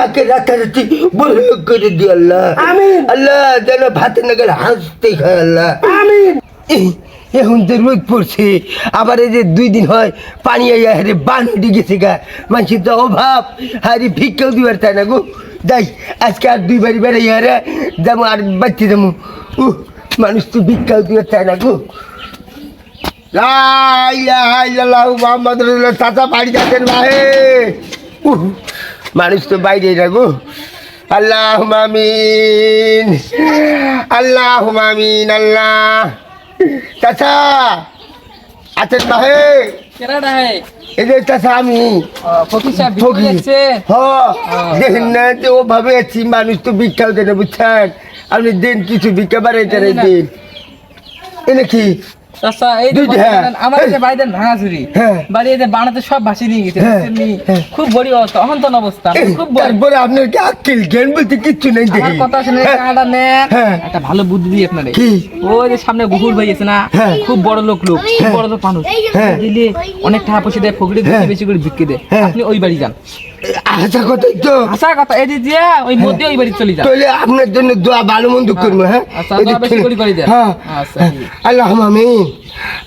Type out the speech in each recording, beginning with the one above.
আল্লাহকে রাতারাতি বড় করে দিও আল্লাহ। আমিন। আল্লাহ যেন ভাতে না গেলে হাসতে খায় আল্লাহ। আমিন। এখন তো রোদ পড়ছে, আবার এই যে 2 দিন হয় পানি আইয়া হারে বান উঠে গেছে গা, মানুষের তো অভাব, হারি ভিক্ষাও দিবার চায় না গো। যাই আজকে আর 2 বাড়ি বেড়াই হারে যাবো আর বাচ্চা যাবো। মানুষ তো ভিক্ষাও দিবার চায় না গো। চাচা বাড়ি যাচ্ছেন ভাই, মানুষ তো বাইরে না গো। আল্লাহ আমিন, আল্লাহ আমিন। আল্লাহ চাচা আছেন ভাই? কেডা হে? এই যে চাচা আমি ফকির সাহেব ফকির। ভিতরে আছে? দেখেন না যে ওভাবে আছি, মানুষ তো ভিক্ষাও দেন বুঝছেন, আপনি দিন কিছু ভিক্ষা বাড়াইতে এই না। দিন। এনে কি চাচা এই যে দুইটা, হ্যাঁ। আমার যে বাড়িতে ভাঙাচুরি, হ্যাঁ। বাড়ি এতে বানাতে সব ভাসিয়ে নিয়ে গেছে, হ্যাঁ, বুঝছেন নি? হ্যাঁ। খুব বড় অবস্থা, অহন্তন অবস্থা, খুব বড়। তারপরে আপনার কি আক্কেল জ্ঞান বলতে কিচ্ছু নেই আমার দেখি। কথা শুনে হ্যাঁ, কাটা নেন, হ্যাঁ। একটা ভালো বুদ্ধি দিই আপনারে। কি? ওই যে সামনে গুহুর ভাই আছে না, হ্যাঁ। খুব বড় লোক, খুব বড় লোক মানুষ, হ্যাঁ। দিলে অনেক টাকা পয়সা দেয়, ফকিরে হ্যাঁ। বেশি করে বিক্রি দেয়। হ্যাঁ। আপনি ওই বাড়ি যান, আচ্ছা কথাই তো আশা কথা এই যে দিয়ে ওই মধ্যে ওই বাড়ি চলে যান। তাহলে আপনার জন্য দোয়া ভালো মন্দ করবো। হ্যাঁ আচ্ছা, দোয়া বেশি করে দেন। হ্যাঁ আচ্ছা, ঠিক। আল্লাহ আমিন।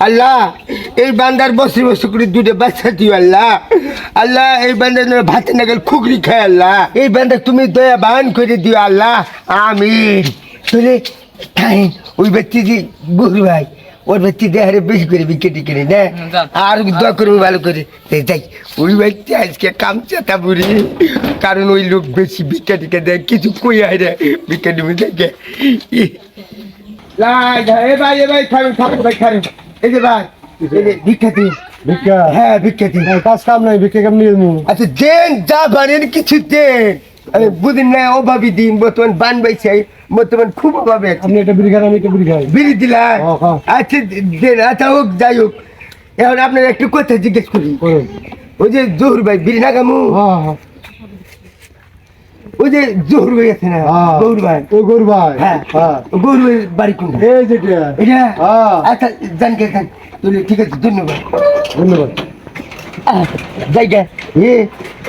আল্লাহ এই বান্দার বসে বসে করে 2টা বাচ্চা দিও আল্লাহ। আল্লাহ এই বান্দার ভাতে না গেলে খুকরি খায় আল্লাহ। এই বান্দা তুমি দয়া বান করে দিও আল্লাহ। আমিন। তাহলে ওই ব্যক্তি যে গুরু ভাই, ওর ব্যক্তি দেহারে বেশি করে বিকেট কিনে না, যান। আর দোয়া করবো ভালো করে। যাই ওই ব্যক্তি আজকে কামচাতা বুড়ি, কারণ ওই লোক বেশি ভিক্ষা টিকা দেয়, কিছু কই আয় রে ভিক্ষা দিবে দেখে। ভাই খাবেন খাবেন ভাই খাবেন। এই যে ভাই এই যে ভিক্ষা দিন। ভিক্ষা? হ্যাঁ ভিক্ষা দিন। কাজ কাম নাই, ভিক্ষা কেমনি দেবো? আচ্ছা দেন যা পারেন কিছু দেন। আমি বুঝিন না অভাবী দিন, বর্তমান বান বাইছে, বর্তমান খুব অভাবে আছে। আপনি একটা বিড়ি খান, আমি একটা বিড়ি খাই। বিড়ি দিলাম। হ্যাঁ। আচ্ছা দেন। আচ্ছা হোক যাই হোক, এখন আপনার একটু কথা জিজ্ঞেস করি। করুন। ওই যে জহুর ভাই বিড়ি না কামু, হ্যাঁ। ওই যে জহুর ভাই আছে না, হ্যাঁ। গৌর ভাই। ও গরু ভাই। হ্যাঁ হ্যাঁ। গৌর ভাই বাড়ি কোনটা? এই যেটা। এটা হ্যাঁ। আচ্ছা জানকে জান, ঠিক আছে ধন্যবাদ। ধন্যবাদ। জায়গা এ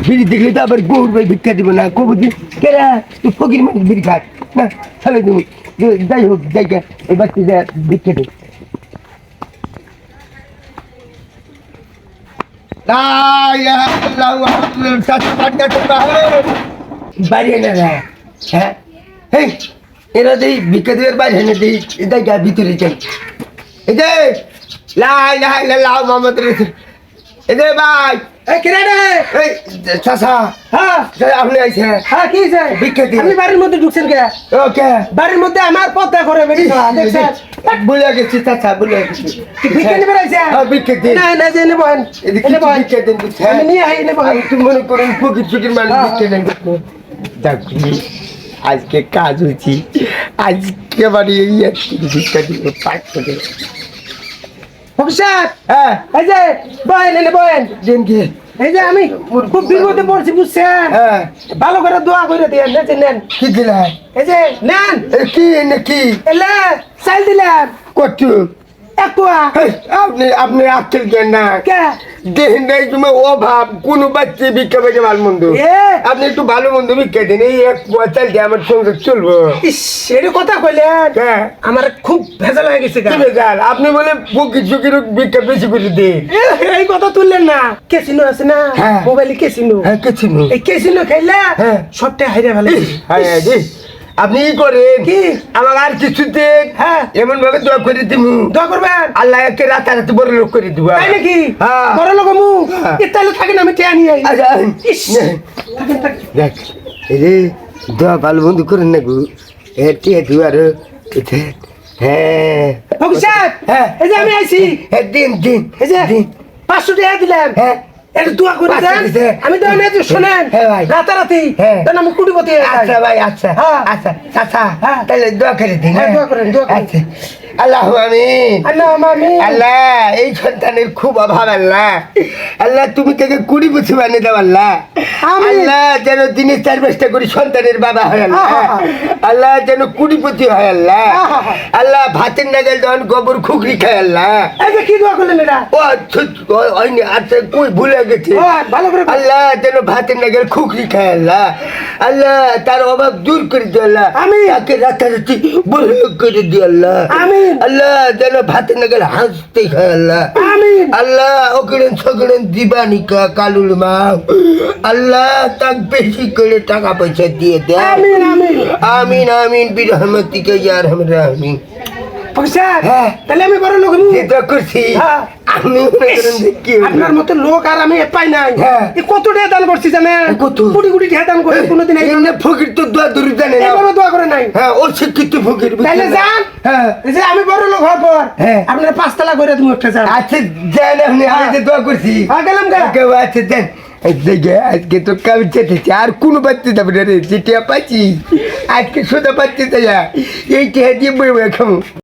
বিড়ি দেখলে তো আবার গৌর ভাই ভিক্ষা দিব না, কবুদি কেরা তুই ফকির মানুষ বিড়ি খাস না, তাহলে তুমি যাই হোক জায়গা এই বাচ্চা যা ভিক্ষা দে। বাড়ি এনে না, হ্যাঁ এরা দেই ভিক্ষা দেওয়ার বাইরে এনে দেই, জায়গা ভিতরে চাই। এই যে লাই লাই লাল মোহাম্মদ রসুল, এই যে ভাই কিরে রে? এই চাচা, হ্যাঁ আপনি আইছে হ্যাঁ, কি হয়েছে? ভিক্ষা দিন। আপনি বাড়ির মধ্যে ঢুকছেন কে? ওকে বাড়ির মধ্যে আমার পথে করে বেরিয়ে দেখছেন? বলে গেছি চাচা, বলে গেছি ভিক্ষা নিবে রাইছে? ভিক্ষা দিন। না না, যে নেবেন এদিকে এনে বহেন। ভিক্ষা দিন বুঝছেন? আমি নিয়ে আই নেবো। আমি তো মনে করেন ফকির ফকির মানুষ ভিক্ষা দেন। দেখি আজকে কাজ হয়েছি, আজকে বাড়ি এই ভিক্ষা দিব 5 টাকা। ফকির সাহেব, হ্যাঁ এই যে বহেন, এনে বহেন। দিন কি? এই যে আমি খুব বিপদে পড়ছি বুঝছেন, হ্যাঁ ভালো করে দোয়া করে দিয়ে নেন। কি দিলাই? এই যে নেন, কি নাকি এলে চাল দিলেন কত? একুয়া। আপনি আপনি আজকাল কেন না কে? দেখেন নাই তুমি অভাব, কোনো বাচ্চা ভিক্ষা পেয়েছে ভালো মন্দ, এ আপনি একটু ভালো মন্দ ভিক্ষা দিন, এই 1 পয়সা দিয়ে আমার সংসার চলবো। ইস, এরকম কথা কইলেন, হ্যাঁ আমার খুব ভেজাল হয়ে গেছে গা। কি বেজাল? আপনি বলে ফকির ফকির ভিক্ষা বেশি করে দিন। এই কথা তুললেন না। কেসিনো আছে না, হ্যাঁ। মোবাইলে কেসিনো, হ্যাঁ কিছু নেই। এই কেসিনো খেললে হ্যাঁ। সবটা হাইরে ফেলে। হ্যাঁ জি, আপনি ই করেন কি? আমার আর কিছু দেন, হ্যাঁ। এমন ভাবে দোয়া করে দিব দোয়া করবেন আল্লাহ একে রাতারাতি বড় লোক করে দিব। তাই নাকি? হ্যাঁ। বড় লোক মু হ্যাঁ। ইতালে থাকেন, আমি টেয়া নিয়ে আই। আচ্ছা ইস, থাকেন থাকেন। দেখ রে দোয়া ভালো বন্ধু করেন না গো, টিয়া দুয়ার হ্যাঁ ফকির সাহেব, হ্যাঁ। এই যে আমি আইছি, হ্যাঁ দিন দিন এই যে দিন 500 টাকা দিলাম, হ্যাঁ একটু দোয়া করে 500 দেন। দিছে। আমি তো এনে শোনেন, হ্যাঁ ভাই। রাতারাতি হ্যাঁ। দেন, আমি কোটিপতি হয়ে যাই। আচ্ছা ভাই আচ্ছা হ্যাঁ। আচ্ছা চাচা হ্যাঁ। তাহলে দোয়া করে দিন। হ্যাঁ, দোয়া করেন, দোয়া করেন। আচ্ছা আল্লাহ আমিন আল্লাহ আমিন আল্লাহ এই সন্তানের খুব অভাব আল্লাহ আল্লাহ তুমি থেকে 20 বছর বানিয়ে দাও আল্লাহ আমিন। আল্লাহ যেন দিনে 4-5টা করে সন্তানের বাবা হয় আল্লাহ আহা। আল্লাহ যেন 20 হয় আল্লাহ আহা। আল্লাহ ভাতের নাগাল যখন গোবর খুকরি খায় আল্লাহ এই যে কি দোয়া করলেন এটা ও হয়নি আচ্ছা কই ভুলে গেছে ও ভালো করে আল্লাহ যেন ভাতের নাগাল খুকরি খায় আল্লাহ আল্লাহ তার অভাব দূর করে দিও আল্লাহ আমিন। তাকে রাতারাতি বড় লোক করে দিও আল্লাহ আমিন। আল্লাহ যেন ভাতের নাগাল হাসতে খায় আল্লাহ আমিন আল্লাহ ওকরেন সকরেন দিবানিকা কালুল মা আল্লাহ তাক বেশি করে টাকা পয়সা দিয়ে দে আমিন আমিন আমিন আমিন বিরহমতিকে ইয়া রহমান রাহিম প্রফেসর হ্যাঁ। তাহলে আমি বড় লোক হবো। যেটা করছি হ্যাঁ। আমি মনে করেন যে কি হলো? আপনার মতো লোক আর আমি পাই নাই হ্যাঁ। এ কত টাকা দান করছি জানেন কত? কোটি কোটি টাকা দান করে কোনোদিন এই যে ফকির তো দোয়া দূর জানে না এইভাবে দোয়া করে নাই হ্যাঁ ও শিক্ষিত ফকির বুঝছেন তাইলে না? যান হ্যাঁ এই যে আমি বড় লোক হওয়ার পর হ্যাঁ। আপনার 5 তলা করে তুমি উঠতে যান আচ্ছা দেন আপনি আমি যে দোয়া করছি হ্যাঁ, গেলাম গা। ওকে, আচ্ছা দেন দেখে আজকে তো কাল চেটেছে আর কোনো বাচ্চা যাবে না রে যেটা পাচ্ছি আজকে সোজা পাচ্ছি তাই এই টিয়া দিয়ে বই বই খাবো